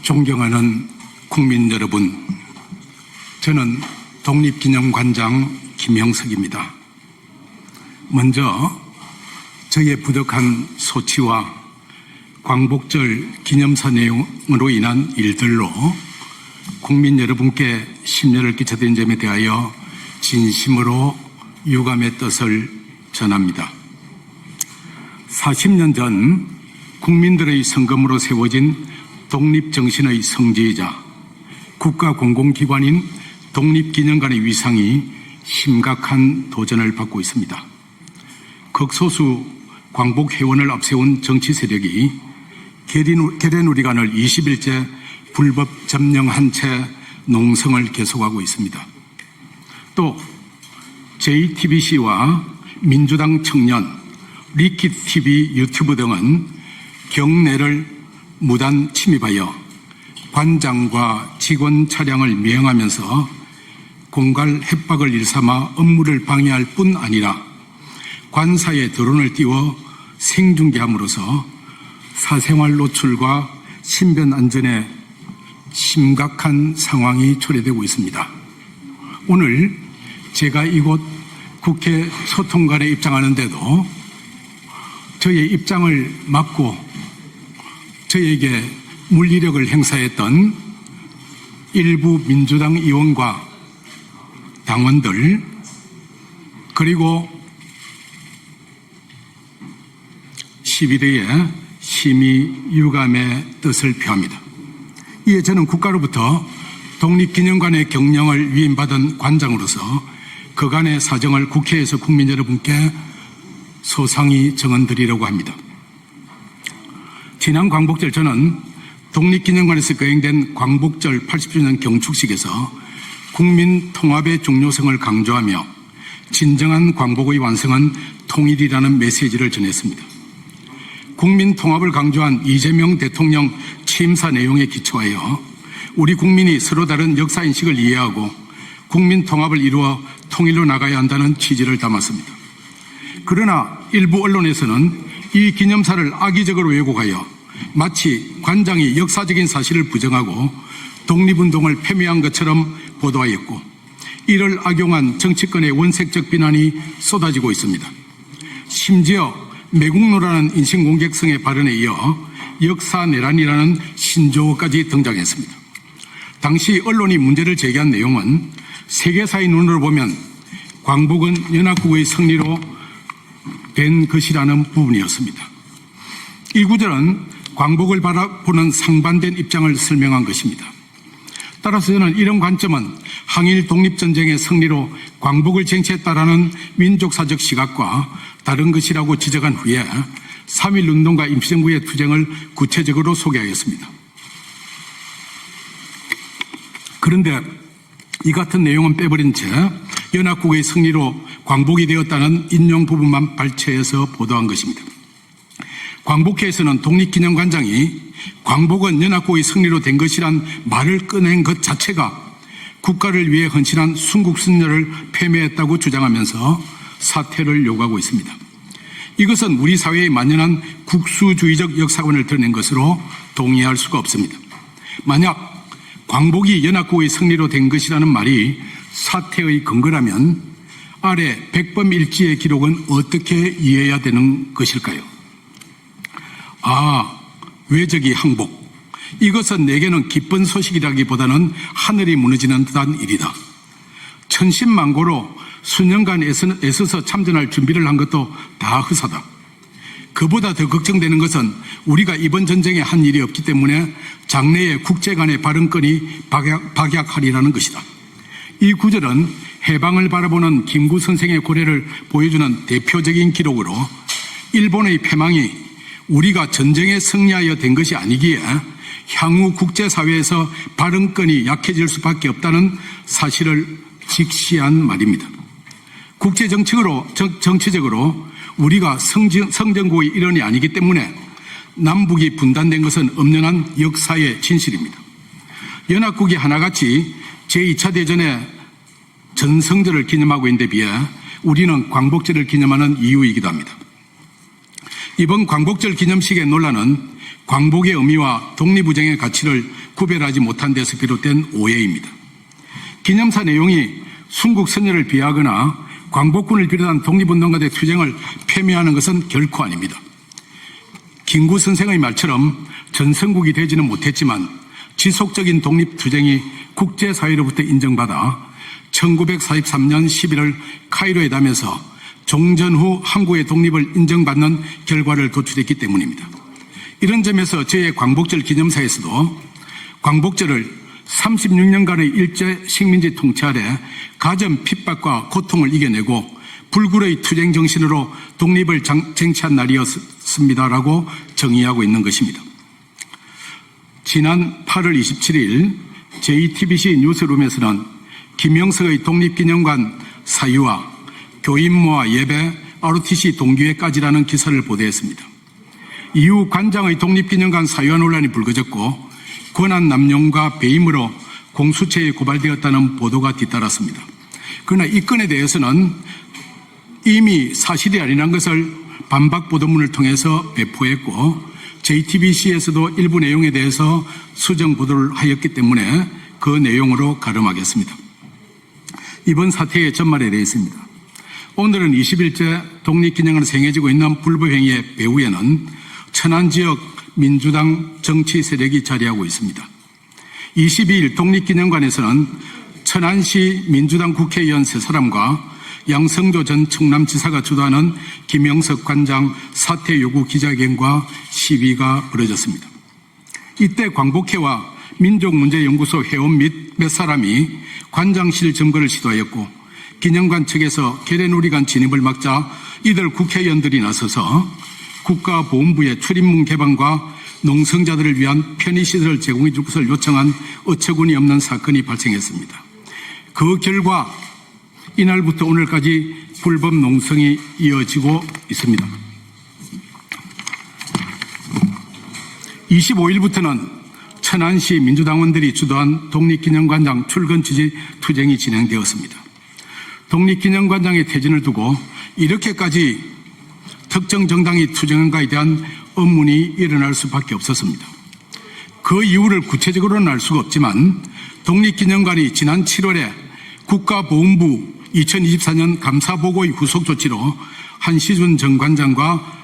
존경하는 국민 여러분, 저는 독립기념관장 김형석입니다. 먼저 저의 부족한 소치와 광복절 기념사 내용으로 인한 일들로 국민 여러분께 심려를 끼쳐드린 점에 대하여 진심으로 유감의 뜻을 전합니다. 40년 전 국민들의 성금으로 세워진 독립정신의 성지이자 국가공공기관인 독립기념관의 위상이 심각한 도전을 받고 있습니다. 극소수 광복회원을 앞세운 정치 세력이 계래누리관을 20일째 불법 점령한 채 농성을 계속하고 있습니다. 또 JTBC와 민주당 청년, 리킷TV 유튜브 등은 경내를 무단 침입하여 관장과 직원 차량을 미행하면서 공갈 협박을 일삼아 업무를 방해할 뿐 아니라 관사에 드론을 띄워 생중계함으로써 사생활 노출과 신변 안전에 심각한 상황이 초래되고 있습니다. 오늘 제가 이곳 국회 소통관에 입장하는데도 저의 입장을 막고 저에게 물리력을 행사했던 일부 민주당 의원과 당원들, 그리고 11회에 심히 유감의 뜻을 표합니다. 이에 저는 국가로부터 독립기념관의 경영을 위임받은 관장으로서 그간의 사정을 국회에서 국민 여러분께 소상히 정언드리려고 합니다. 지난 광복절 저는 독립기념관에서 거행된 광복절 80주년 경축식에서 국민 통합의 중요성을 강조하며 진정한 광복의 완성은 통일이라는 메시지를 전했습니다. 국민 통합을 강조한 이재명 대통령 취임사 내용에 기초하여 우리 국민이 서로 다른 역사인식을 이해하고 국민 통합을 이루어 통일로 나가야 한다는 취지를 담았습니다. 그러나 일부 언론에서는 이 기념사를 악의적으로 왜곡하여 마치 관장이 역사적인 사실을 부정하고 독립운동을 폄훼한 것처럼 보도하였고, 이를 악용한 정치권의 원색적 비난이 쏟아지고 있습니다. 심지어 매국노라는 인신공격성의 발언에 이어 역사내란이라는 신조어까지 등장했습니다. 당시 언론이 문제를 제기한 내용은 세계사의 눈으로 보면 광복은 연합국의 승리로 된 것이라는 부분이었습니다. 이 구절은 광복을 바라보는 상반된 입장을 설명한 것입니다. 따라서 저는 이런 관점은 항일 독립전쟁의 승리로 광복을 쟁취했다라는 민족사적 시각과 다른 것이라고 지적한 후에 3.1운동과 임시정부의 투쟁을 구체적으로 소개하겠습니다. 그런데 이 같은 내용은 빼버린 채 연합국의 승리로 광복이 되었다는 인용 부분만 발췌해서 보도한 것입니다. 광복회에서는 독립기념관장이 광복은 연합국의 승리로 된 것이란 말을 꺼낸 것 자체가 국가를 위해 헌신한 순국선열을 폄훼했다고 주장하면서 사퇴를 요구하고 있습니다. 이것은 우리 사회에 만연한 국수주의적 역사관을 드러낸 것으로 동의할 수가 없습니다. 만약 광복이 연합국의 승리로 된 것이라는 말이 사퇴의 근거라면 아래 백범일지의 기록은 어떻게 이해해야 되는 것일까요? 외적이 항복. 이것은 내게는 기쁜 소식이라기보다는 하늘이 무너지는 듯한 일이다. 천신만고로 수년간 애써서 참전할 준비를 한 것도 다 허사다. 그보다 더 걱정되는 것은 우리가 이번 전쟁에 한 일이 없기 때문에 장래에 국제 간의 발언권이 박약하리라는 것이다. 이 구절은 해방을 바라보는 김구 선생의 고뇌를 보여주는 대표적인 기록으로 일본의 패망이 우리가 전쟁에 승리하여 된 것이 아니기에 향후 국제사회에서 발언권이 약해질 수밖에 없다는 사실을 직시한 말입니다. 정치적으로 우리가 성전국의 일원이 아니기 때문에 남북이 분단된 것은 엄연한 역사의 진실입니다. 연합국이 하나같이 제2차 대전의 전성절을 기념하고 있는 데 비해 우리는 광복절을 기념하는 이유이기도 합니다. 이번 광복절 기념식의 논란은 광복의 의미와 독립투쟁의 가치를 구별하지 못한 데서 비롯된 오해입니다. 기념사 내용이 순국 선열을 비하하거나 광복군을 비롯한 독립운동가들의 투쟁을 폄훼하는 것은 결코 아닙니다. 김구 선생의 말처럼 전성국이 되지는 못했지만 지속적인 독립투쟁이 국제사회로부터 인정받아 1943년 11월 카이로에 담에서 종전 후 한국의 독립을 인정받는 결과를 도출했기 때문입니다. 이런 점에서 저의 광복절 기념사에서도 광복절을 36년간의 일제 식민지 통치 아래 가전 핍박과 고통을 이겨내고 불굴의 투쟁 정신으로 독립을 쟁취한 날이었습니다라고 정의하고 있는 것입니다. 지난 8월 27일 JTBC 뉴스룸에서는 김영석의 독립기념관 사유와 교인모와 예배 ROTC 동기회까지라는 기사를 보도했습니다. 이후 관장의 독립기념관 사유화 논란이 불거졌고 권한 남용과 배임으로 공수처에 고발되었다는 보도가 뒤따랐습니다. 그러나 이 건에 대해서는 이미 사실이 아니란 것을 반박 보도문을 통해서 배포했고 JTBC에서도 일부 내용에 대해서 수정 보도를 하였기 때문에 그 내용으로 가름하겠습니다. 이번 사태의 전말에 대해서입니다. 오늘은 21째 독립기념관을 생겨지고 있는 불법행위의 배후에는 천안지역 민주당 정치 세력이 자리하고 있습니다. 22일 독립기념관에서는 천안시 민주당 국회의원 3사람과 양성조 전 충남지사가 주도하는 김영석 관장 사퇴 요구 기자회견과 시위가 벌어졌습니다. 이때 광복회와 민족문제연구소 회원 및 몇 사람이 관장실 점거를 시도하였고 기념관 측에서 계례누리관 진입을 막자 이들 국회의원들이 나서서 국가보훈부의 출입문 개방과 농성자들을 위한 편의시설을 제공해 줄 것을 요청한 어처구니 없는 사건이 발생했습니다. 그 결과 이날부터 오늘까지 불법 농성이 이어지고 있습니다. 25일부터는 천안시 민주당원들이 주도한 독립기념관장 출근 지지 투쟁이 진행되었습니다. 독립기념관장의 퇴진을 두고 이렇게까지 특정 정당이 투쟁한가에 대한 의문이 일어날 수밖에 없었습니다. 그 이유를 구체적으로는 알 수가 없지만 독립기념관이 지난 7월에 국가보훈부 2024년 감사보고의 후속 조치로 한시준 전 관장과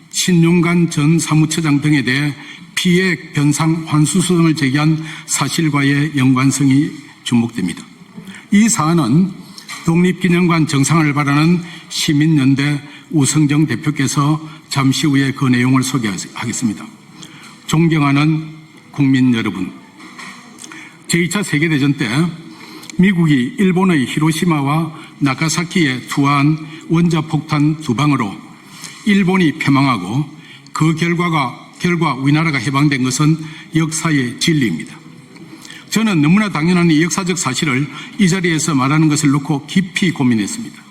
신용관 전 사무처장 등에 대해 피해 변상 환수 소송을 제기한 사실과의 연관성이 주목됩니다. 이 사안은 독립기념관 정상화를 바라는 시민연대 우성정 대표께서 잠시 후에 그 내용을 소개하겠습니다. 존경하는 국민 여러분, 제2차 세계대전 때 미국이 일본의 히로시마와 나가사키에 투하한 원자폭탄 2방으로 일본이 패망하고 그 결과 우리나라가 해방된 것은 역사의 진리입니다. 저는 너무나 당연한 이 역사적 사실을 이 자리에서 말하는 것을 놓고 깊이 고민했습니다.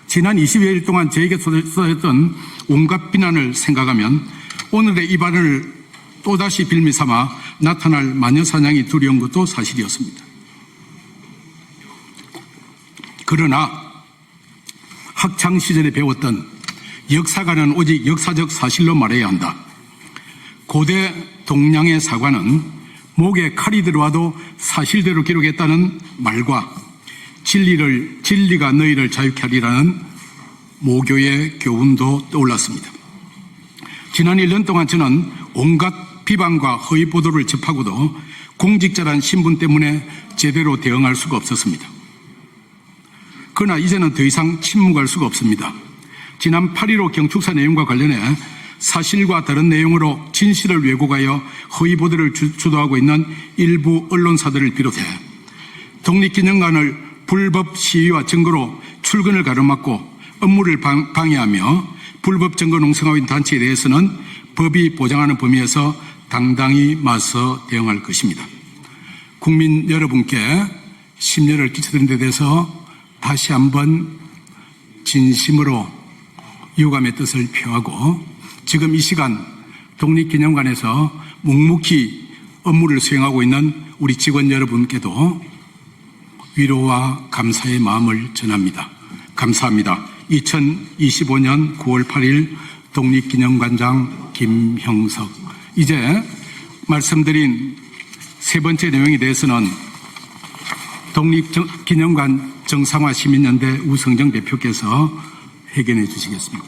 지난 20여일 동안 저에게 쏟아졌던 온갖 비난을 생각하면 오늘의 이 발언을 또다시 빌미 삼아 나타날 마녀사냥이 두려운 것도 사실이었습니다. 그러나 학창시절에 배웠던 역사가는 오직 역사적 사실로 말해야 한다. 고대 동량의 사관은 목에 칼이 들어와도 사실대로 기록했다는 말과 진리가 너희를 자유케 하리라는 모교의 교훈도 떠올랐습니다. 지난 1년 동안 저는 온갖 비방과 허위 보도를 접하고도 공직자란 신분 때문에 제대로 대응할 수가 없었습니다. 그러나 이제는 더 이상 침묵할 수가 없습니다. 지난 8.15 경축사 내용과 관련해 사실과 다른 내용으로 진실을 왜곡하여 허위 보도를 주도하고 있는 일부 언론사들을 비롯해 독립기념관을 불법 시위와 증거로 출근을 가로막고 업무를 방해하며 불법 증거 농성하고 있는 단체에 대해서는 법이 보장하는 범위에서 당당히 맞서 대응할 것입니다. 국민 여러분께 심려를 끼쳐드린 데 대해서 다시 한번 진심으로 유감의 뜻을 표하고 지금 이 시간 독립기념관에서 묵묵히 업무를 수행하고 있는 우리 직원 여러분께도 위로와 감사의 마음을 전합니다. 감사합니다. 2025년 9월 8일 독립기념관장 김형석 이제 말씀드린 세 번째 내용에 대해서는 독립기념관 정상화 시민연대 우성정 대표께서 회견해 주시겠습니다.